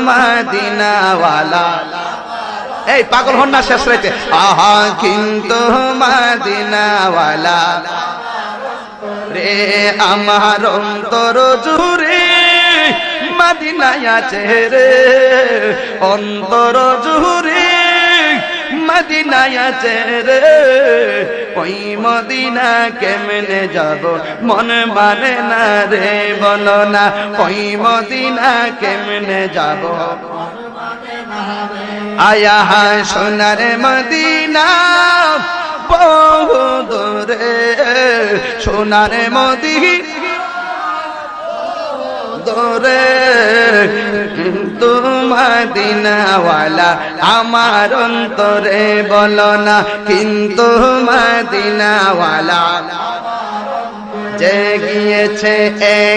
মদিনাওয়ালা এই পাগল হন না শেষ রাইতে আহা কিন্তু মদিনাওয়ালা রে আমার অন্তর জুড়ে মদিনায় আছে রে অন্তর জুড়ে মদিনায় আছে রে ওই মদিনা কেমনে যাব মন মানে না রে বলো না ওই মদিনা কেমনে যাব আয়া সোনার মদিনা বহু দূরে সোনার মদিনা দূরে কিন্তু মদিনাওয়ালা আমার অন্তরে বলো না কিন্তু মদিনাওয়ালা যে গিয়েছে এক